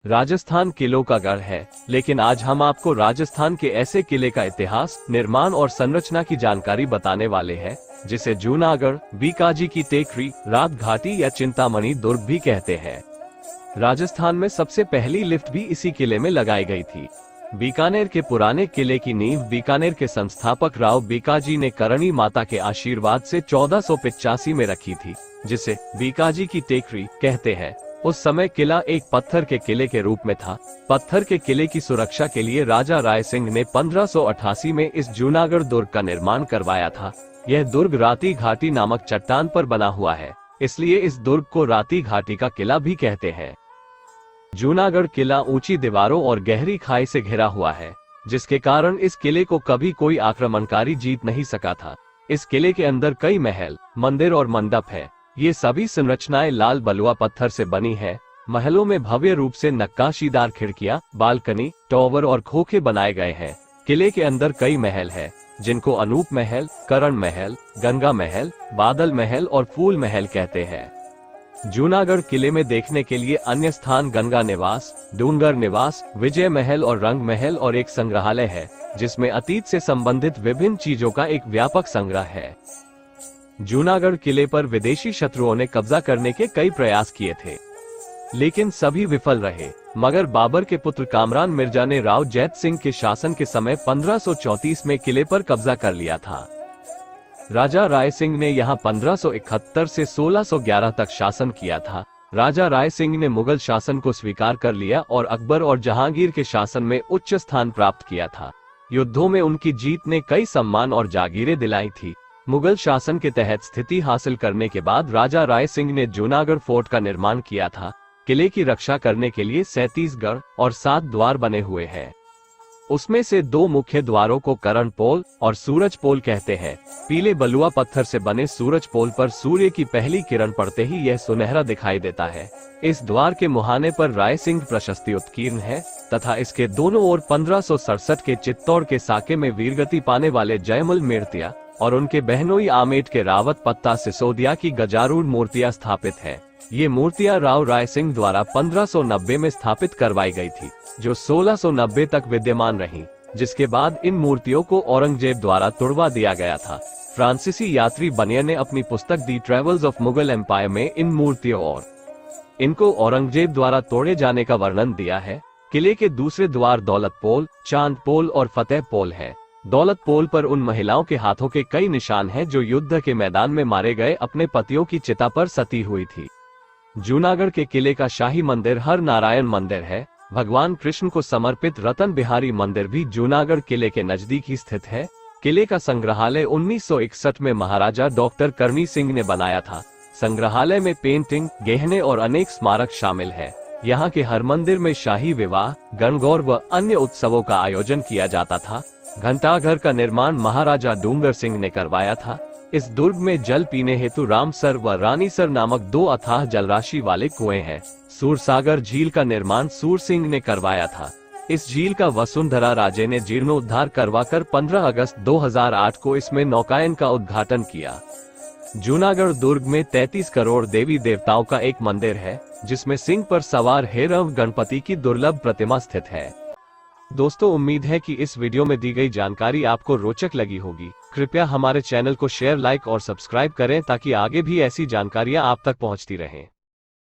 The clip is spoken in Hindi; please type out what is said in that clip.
राजस्थान किलों का गढ़ है, लेकिन आज हम आपको राजस्थान के ऐसे किले का इतिहास, निर्माण और संरचना की जानकारी बताने वाले हैं जिसे जूनागढ़, बीकाजी की टेकरी, रात घाटी या चिंतामणि दुर्ग भी कहते हैं। राजस्थान में सबसे पहली लिफ्ट भी इसी किले में लगाई गई थी। बीकानेर के पुराने किले की नींव बीकानेर के संस्थापक राव बीकाजी ने करणी माता के आशीर्वाद से 1485 में रखी थी, जिसे बीकाजी की टेकरी कहते हैं। उस समय किला एक पत्थर के किले के रूप में था। पत्थर के किले की सुरक्षा के लिए राजा राय सिंह ने 1588 में इस जूनागढ़ दुर्ग का निर्माण करवाया था। यह दुर्ग राती घाटी नामक चट्टान पर बना हुआ है, इसलिए इस दुर्ग को राती घाटी का किला भी कहते हैं। जूनागढ़ किला ऊंची दीवारों और गहरी खाई से घिरा हुआ है, जिसके कारण इस किले को कभी कोई आक्रमणकारी जीत नहीं सका था। इस किले के अंदर कई महल, मंदिर और मंडप है। ये सभी संरचनाएं लाल बलुआ पत्थर से बनी है। महलों में भव्य रूप से नक्काशीदार खिड़कियां, बालकनी, टॉवर और खोखे बनाए गए हैं। किले के अंदर कई महल है, जिनको अनूप महल, करण महल, गंगा महल, बादल महल और फूल महल कहते हैं। जूनागढ़ किले में देखने के लिए अन्य स्थान गंगा निवास, डूंगर निवास, विजय महल और रंग महल और एक संग्रहालय है, जिसमें अतीत से संबंधित विभिन्न चीजों का एक व्यापक संग्रह है। जूनागढ़ किले पर विदेशी शत्रुओं ने कब्जा करने के कई प्रयास किए थे, लेकिन सभी विफल रहे। मगर बाबर के पुत्र कामरान मिर्जा ने राव जैत सिंह के शासन के समय 1534 में किले पर कब्जा कर लिया था। राजा राय सिंह ने यहाँ 1571 से 1611 तक शासन किया था। राजा राय सिंह ने मुगल शासन को स्वीकार कर लिया और अकबर और जहांगीर के शासन में उच्च स्थान प्राप्त किया था। युद्धों में उनकी जीत ने कई सम्मान और जागीरें दिलाई थी। मुगल शासन के तहत स्थिति हासिल करने के बाद राजा राय सिंह ने जूनागढ़ फोर्ट का निर्माण किया था। किले की रक्षा करने के लिए 37 गढ़ और 7 द्वार बने हुए हैं। उसमें से 2 मुख्य द्वारों को करण पोल और सूरज पोल कहते हैं। पीले बलुआ पत्थर से बने सूरज पोल पर सूर्य की पहली किरण पड़ते ही यह सुनहरा दिखाई देता है। इस द्वार के मुहाने पर राय सिंह प्रशस्ति उत्कीर्ण है तथा इसके दोनों ओर 1567 के चित्तौड़ के साके में वीरगति पाने वाले जयमल मेड़तिया और उनके बहनोई आमेट के रावत पत्ता सिसोदिया की गजारूढ़ मूर्तियां स्थापित है। ये मूर्तियां राव राय सिंह द्वारा 1590 में स्थापित करवाई गई थी, जो 1690 तक विद्यमान रही, जिसके बाद इन मूर्तियों को औरंगजेब द्वारा तोड़वा दिया गया था। फ्रांसीसी यात्री बनियर ने अपनी पुस्तक दी ट्रेवल्स ऑफ मुगल एम्पायर में इन मूर्तियों और इनको औरंगजेब द्वारा तोड़े जाने का वर्णन दिया है। किले के दूसरे द्वार दौलत पोल, चांद पोल और फतेह पोल है। दौलत पोल पर उन महिलाओं के हाथों के कई निशान हैं जो युद्ध के मैदान में मारे गए अपने पतियों की चिता पर सती हुई थी। जूनागढ़ के किले का शाही मंदिर हर नारायण मंदिर है। भगवान कृष्ण को समर्पित रतन बिहारी मंदिर भी जूनागढ़ किले के नजदीक ही स्थित है। किले का संग्रहालय 1961 में महाराजा डॉक्टर करणी सिंह ने बनाया था। संग्रहालय में पेंटिंग, गहने और अनेक स्मारक शामिल है। यहाँ के हर मंदिर में शाही विवाह, गणगौर व अन्य उत्सवों का आयोजन किया जाता था। घंटाघर का निर्माण महाराजा डूंगर सिंह ने करवाया था। इस दुर्ग में जल पीने हेतु रामसर व रानीसर नामक 2 अथाह जलराशि वाले कुएं हैं। सूरसागर झील का निर्माण सूर सिंह ने करवाया था। इस झील का वसुंधरा राजे ने जीर्णोद्धार करवाकर 15 अगस्त 2008 को इसमें नौकायन का उद्घाटन किया। जूनागढ़ दुर्ग में 33 करोड़ देवी देवताओं का एक मंदिर है, जिसमें सिंह पर सवार हैरव गणपति की दुर्लभ प्रतिमा स्थित है। दोस्तों, उम्मीद है कि इस वीडियो में दी गई जानकारी आपको रोचक लगी होगी। कृपया हमारे चैनल को शेयर, लाइक और सब्सक्राइब करें ताकि आगे भी ऐसी जानकारियां आप तक पहुंचती रहें।